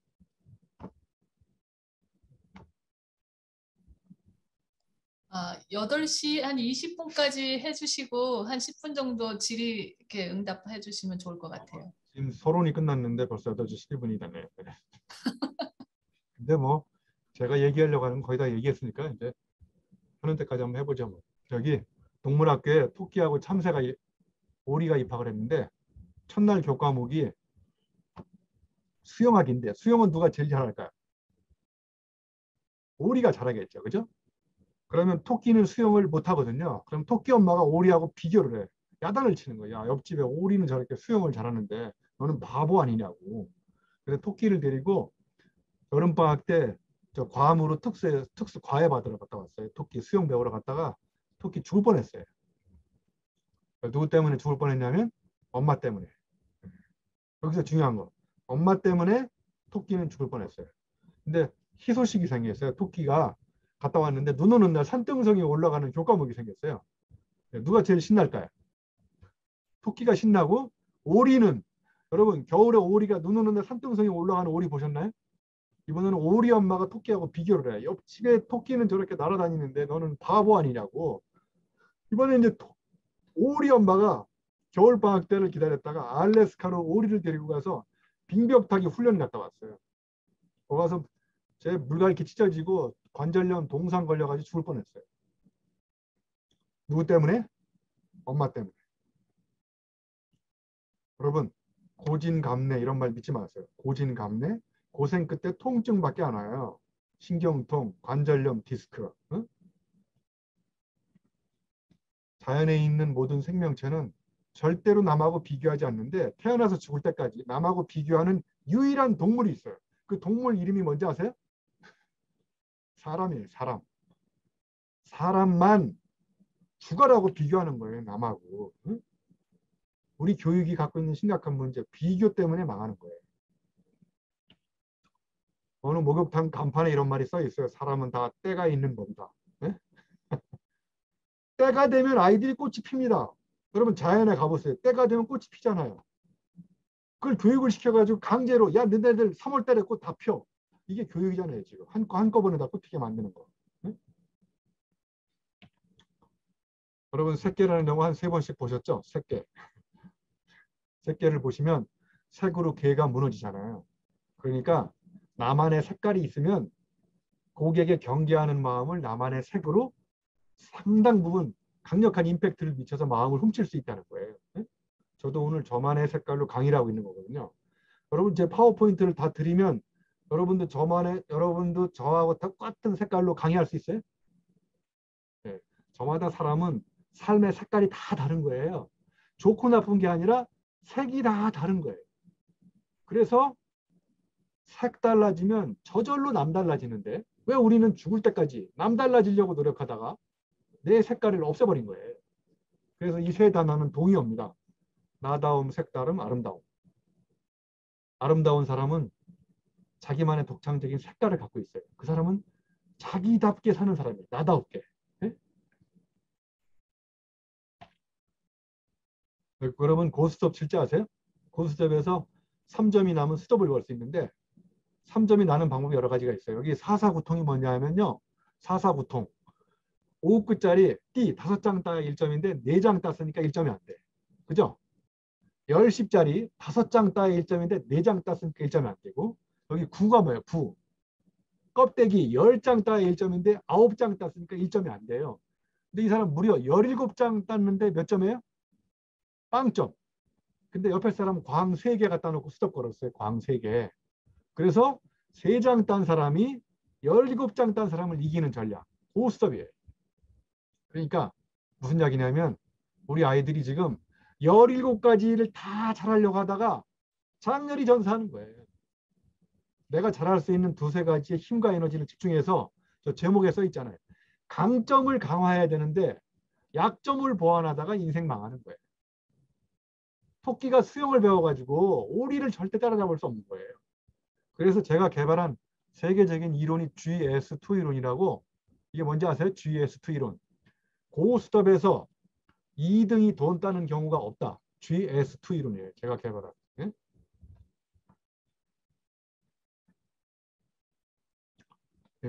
D: 아, 8시 한 20분까지 해주시고 한 10분 정도 질의 이렇게 응답해 주시면 좋을 것 같아요.
A: 지금 토론이 끝났는데 벌써 8시 12분이 됐네요. 근데 뭐 제가 얘기하려고 하는 건 거의 다 얘기했으니까 이제 하는 때까지 한번 해보죠. 뭐. 저기 동물학교에 토끼하고 참새가 오리가 입학을 했는데 첫날 교과목이 수영하기인데 수영은 누가 제일 잘할까요? 오리가 잘하겠죠. 그죠? 그러면 토끼는 수영을 못하거든요. 그럼 토끼 엄마가 오리하고 비교를 해. 야단을 치는 거야. 야, 옆집에 오리는 저렇게 수영을 잘하는데 너는 바보 아니냐고. 그래서 토끼를 데리고 여름방학 때 저 괌으로 특수 과외 받으러 갔다 왔어요. 토끼 수영 배우러 갔다가 토끼 죽을 뻔했어요. 누구 때문에 죽을 뻔했냐면 엄마 때문에. 여기서 중요한 거. 엄마 때문에 토끼는 죽을 뻔했어요. 근데 희소식이 생겼어요. 토끼가 갔다 왔는데 눈 오는 날 산등성에 올라가는 교과목이 생겼어요. 누가 제일 신날까요? 토끼가 신나고 오리는 여러분 겨울에 오리가 눈 오는 날 산등성에 올라가는 오리 보셨나요? 이번에는 오리 엄마가 토끼하고 비교를 해. 옆집에 토끼는 저렇게 날아다니는데 너는 바보 아니냐고. 이번에 이제 오리 엄마가 겨울방학 때를 기다렸다가 알래스카로 오리를 데리고 가서 빙벽타기 훈련 갔다 왔어요. 거기 가서 제 물갈퀴 찢어지고 관절염 동상 걸려가지고 죽을 뻔했어요. 누구 때문에? 엄마 때문에. 여러분 고진감래 이런 말 믿지 마세요. 고진감래 고생 끝에 통증밖에 안 와요. 신경통, 관절염, 디스크. 응? 자연에 있는 모든 생명체는 절대로 남하고 비교하지 않는데 태어나서 죽을 때까지 남하고 비교하는 유일한 동물이 있어요. 그 동물 이름이 뭔지 아세요? 사람이에요. 사람. 사람만 죽어라고 비교하는 거예요. 남하고. 응? 우리 교육이 갖고 있는 심각한 문제, 비교 때문에 망하는 거예요. 어느 목욕탕 간판에 이런 말이 써 있어요. 사람은 다 때가 있는 법이다. 네? 때가 되면 아이들이 꽃이 핍니다. 여러분 자연에 가보세요. 때가 되면 꽃이 피잖아요. 그걸 교육을 시켜가지고 강제로 야 너네들 3월달에 꽃 다 펴. 이게 교육이잖아요. 지금 한꺼번에 다 꽃 피게 만드는 거. 네? 여러분 새끼라는 영화 한 3번씩 보셨죠? 새끼. 새끼를 보시면 색으로 개가 무너지잖아요. 그러니까 나만의 색깔이 있으면 고객에 경계하는 마음을 나만의 색으로 상당 부분 강력한 임팩트를 미쳐서 마음을 훔칠 수 있다는 거예요. 네? 저도 오늘 저만의 색깔로 강의를 하고 있는 거거든요. 여러분 제 파워포인트를 다 드리면 여러분도 저하고 똑같은 색깔로 강의할 수 있어요? 네. 저마다 사람은 삶의 색깔이 다 다른 거예요. 좋고 나쁜 게 아니라 색이 다 다른 거예요. 그래서 색달라지면 저절로 남달라지는데 왜 우리는 죽을 때까지 남달라지려고 노력하다가 내 색깔을 없애버린 거예요. 그래서 이 세 단어는 동의어입니다. 나다움, 색다름, 아름다움. 아름다운 사람은 자기만의 독창적인 색깔을 갖고 있어요. 그 사람은 자기답게 사는 사람이에요. 나다웁게. 네? 여러분 고스톱 칠 줄 아세요? 고스톱에서 3점이 나면 스톱을 걸 수 있는데 3점이 나는 방법이 여러 가지가 있어요. 여기 사사구통이 뭐냐 하면요. 사사구통. 5끝짜리 띠 5장 따야 1점인데 4장 땄으니까 1점이 안 돼. 그죠? 10짜리 5장 따야 1점인데 4장 땄으니까 1점이 안 되고 여기 9가 뭐예요? 9. 껍데기 10장 따야 1점인데 9장 땄으니까 1점이 안 돼요. 근데 이 사람 무려 17장 땄는데 몇 점이에요? 빵점. 근데 옆에 사람은 광 3개 갖다 놓고 스톱 걸었어요. 광 3개. 그래서 3장 딴 사람이 17장 딴 사람을 이기는 전략. 고 스톱이에요. 그러니까 무슨 이야기냐면 우리 아이들이 지금 17가지를 다 잘하려고 하다가 장렬히 전사하는 거예요. 내가 잘할 수 있는 2-3가지의 힘과 에너지를 집중해서 저 제목에 써 있잖아요. 강점을 강화해야 되는데 약점을 보완하다가 인생 망하는 거예요. 토끼가 수영을 배워가지고 오리를 절대 따라잡을 수 없는 거예요. 그래서 제가 개발한 세계적인 이론이 GS2 이론이라고. 이게 뭔지 아세요? GS2 이론. 고스톱에서 2등이 돈 따는 경우가 없다. GS2 이론이에요. 제가 개발한. 예?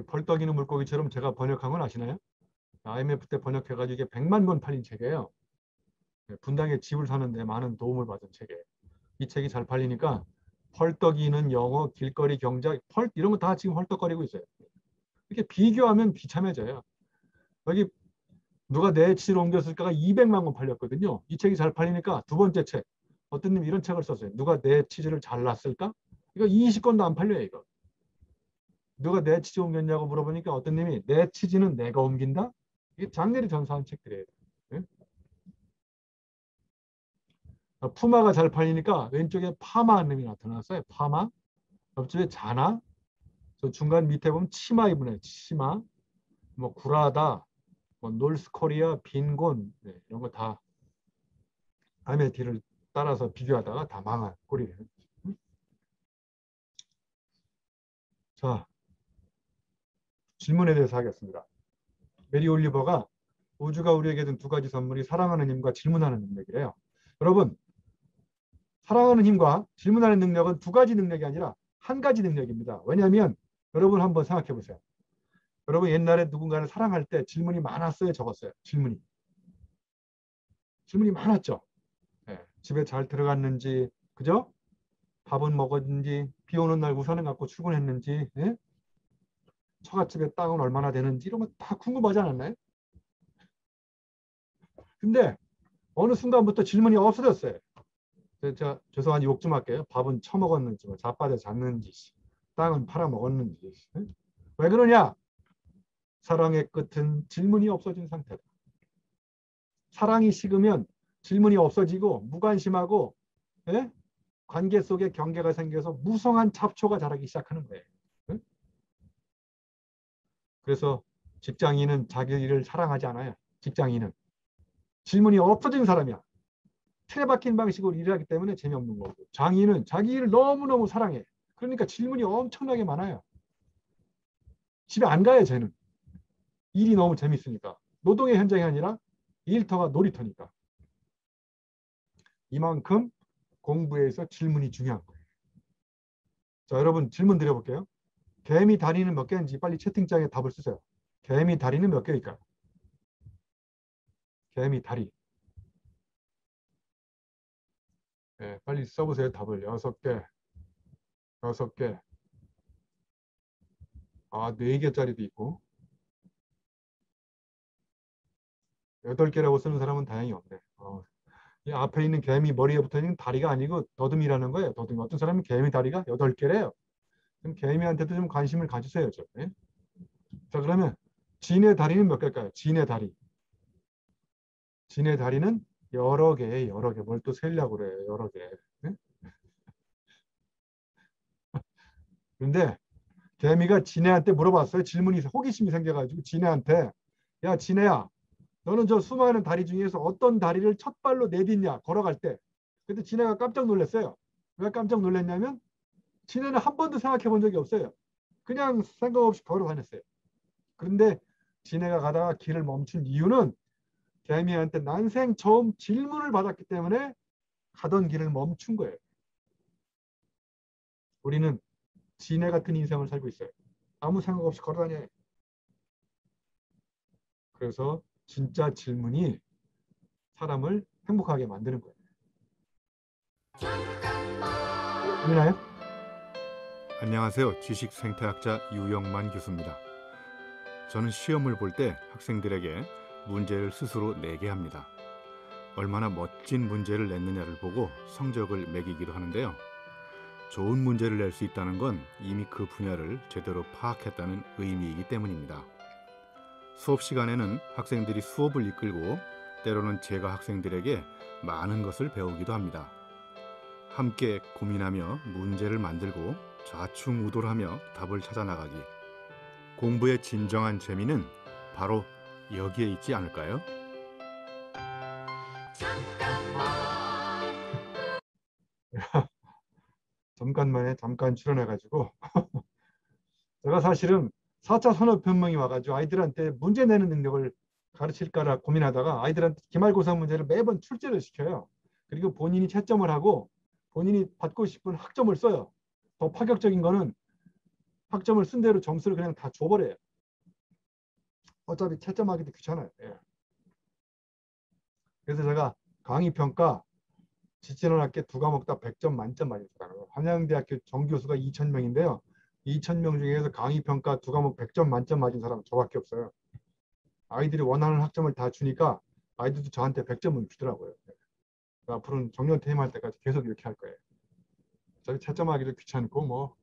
A: 펄떡이는 물고기처럼 제가 번역한 건 아시나요? IMF 때 번역해가지고 이게 100만 권 팔린 책이에요. 분당에 집을 사는데 많은 도움을 받은 책이에요. 이 책이 잘 팔리니까 펄떡이는 영어, 길거리 경제, 이런 거 다 지금 헐떡거리고 있어요. 이렇게 비교하면 비참해져요. 여기 누가 내 치를 옮겼을까가 200만 권 팔렸거든요. 이 책이 잘 팔리니까 두 번째 책. 어떤 님 이런 책을 썼어요. 누가 내 치즈를 잘랐을까? 이거 20권도 안 팔려요, 이거. 누가 내 치즈 옮겼냐고 물어보니까 어떤 님이 내 치즈는 내가 옮긴다? 이게 장렬히 전사한 책들이에요. 네? 푸마가 잘 팔리니까 왼쪽에 파마 한 놈이 나타났어요. 파마. 옆쪽에 자나. 저 중간 밑에 보면 치마 입으네. 치마. 뭐 구라다. 뭐 놀스코리아, 빈곤. 네, 이런 거 다 아메티를 따라서 비교하다가 다 망한 꼴이에요. 자, 질문에 대해서 하겠습니다. 메리 올리버가 우주가 우리에게 준 2가지 선물이 사랑하는 힘과 질문하는 능력이래요. 여러분, 사랑하는 힘과 질문하는 능력은 2가지 능력이 아니라 1가지 능력입니다. 왜냐하면 여러분 한번 생각해 보세요. 여러분 옛날에 누군가를 사랑할 때 질문이 많았어요? 적었어요? 질문이 많았죠. 네, 집에 잘 들어갔는지, 그죠? 밥은 먹었는지, 비 오는 날 우산을 갖고 출근했는지, 예? 처갓집에 땅은 얼마나 되는지 이런 거 다 궁금하지 않았나요? 근데 어느 순간부터 질문이 없어졌어요. 제가 죄송하니 욕 좀 할게요. 밥은 처먹었는지, 뭐 자빠져 잤는지, 땅은 팔아먹었는지. 예? 왜 그러냐? 사랑의 끝은 질문이 없어진 상태다. 사랑이 식으면 질문이 없어지고 무관심하고, 예? 관계 속에 경계가 생겨서 무성한 잡초가 자라기 시작하는 거예요. 예? 그래서 직장인은 자기 일을 사랑하지 않아요. 직장인은 질문이 없어진 사람이야. 틀에 박힌 방식으로 일을 하기 때문에 재미없는 거고, 장인은 자기 일을 너무너무 사랑해. 그러니까 질문이 엄청나게 많아요. 집에 안 가요, 쟤는. 일이 너무 재밌으니까. 노동의 현장이 아니라 일터가 놀이터니까. 이만큼 공부에서 질문이 중요한 거예요. 자, 여러분 질문 드려볼게요. 개미 다리는 몇 개인지 빨리 채팅창에 답을 쓰세요. 개미 다리는 몇 개일까요? 개미 다리. 네, 빨리 써보세요. 답을. 6개. 6개. 아, 4개짜리도 있고. 8개라고 쓰는 사람은 다행히 없네. 이 앞에 있는 개미 머리에 붙어있는 다리가 아니고 더듬이라는 거예요. 더듬이. 어떤 사람은 개미 다리가 8개래요. 그럼 개미한테도 좀 관심을 가주세요. 네? 자, 그러면 진의 다리는 몇 개일까요? 진의 다리. 진의 다리는 여러 개예요. 여러 개. 뭘 또 세려고 그래요. 여러 개. 네? 그런데 개미가 지네한테 물어봤어요. 질문이 호기심이 생겨가지고 지네한테, 야 지네야, 너는 저 수많은 다리 중에서 어떤 다리를 첫 발로 내딛냐 걸어갈 때. 그때 지네가 깜짝 놀랐어요. 왜 깜짝 놀랐냐면 지네는 한 번도 생각해 본 적이 없어요. 그냥 생각 없이 걸어 다녔어요. 그런데 지네가 가다가 길을 멈춘 이유는 개미한테 난생 처음 질문을 받았기 때문에 가던 길을 멈춘 거예요. 우리는 지네 같은 인생을 살고 있어요. 아무 생각 없이 걸어 다녀요. 그래서 진짜 질문이 사람을 행복하게 만드는 거예요. 보이나요?
E: 안녕하세요. 지식생태학자 유영만 교수입니다. 저는 시험을 볼 때 학생들에게 문제를 스스로 내게 합니다. 얼마나 멋진 문제를 냈느냐를 보고 성적을 매기기도 하는데요. 좋은 문제를 낼 수 있다는 건 이미 그 분야를 제대로 파악했다는 의미이기 때문입니다. 수업 시간에는 학생들이 수업을 이끌고 때로는 제가 학생들에게 많은 것을 배우기도 합니다. 함께 고민하며 문제를 만들고 좌충우돌하며 답을 찾아 나가기. 공부의 진정한 재미는 바로 여기에 있지 않을까요?
A: 잠깐 출연해가지고 제가 사실은 4차 산업혁명이 와가지고 아이들한테 문제 내는 능력을 가르칠까라 고민하다가 아이들한테 기말고사 문제를 매번 출제를 시켜요. 그리고 본인이 채점을 하고 본인이 받고 싶은 학점을 써요. 더 파격적인 거는 학점을 쓴 대로 점수를 그냥 다 줘버려요. 어차피 채점하기도 귀찮아요. 예. 그래서 제가 강의평가 지지난 학기 2과목 다 100점 만점 맞았어요. 한양대학교 정교수가 2,000명인데요. 2,000명 중에서 강의평가 2과목 100점 만점 맞은 사람은 저밖에 없어요. 아이들이 원하는 학점을 다 주니까 아이들도 저한테 100점을 주더라고요. 앞으로는 정년 퇴임할 때까지 계속 이렇게 할 거예요. 저희 채점하기도 귀찮고 뭐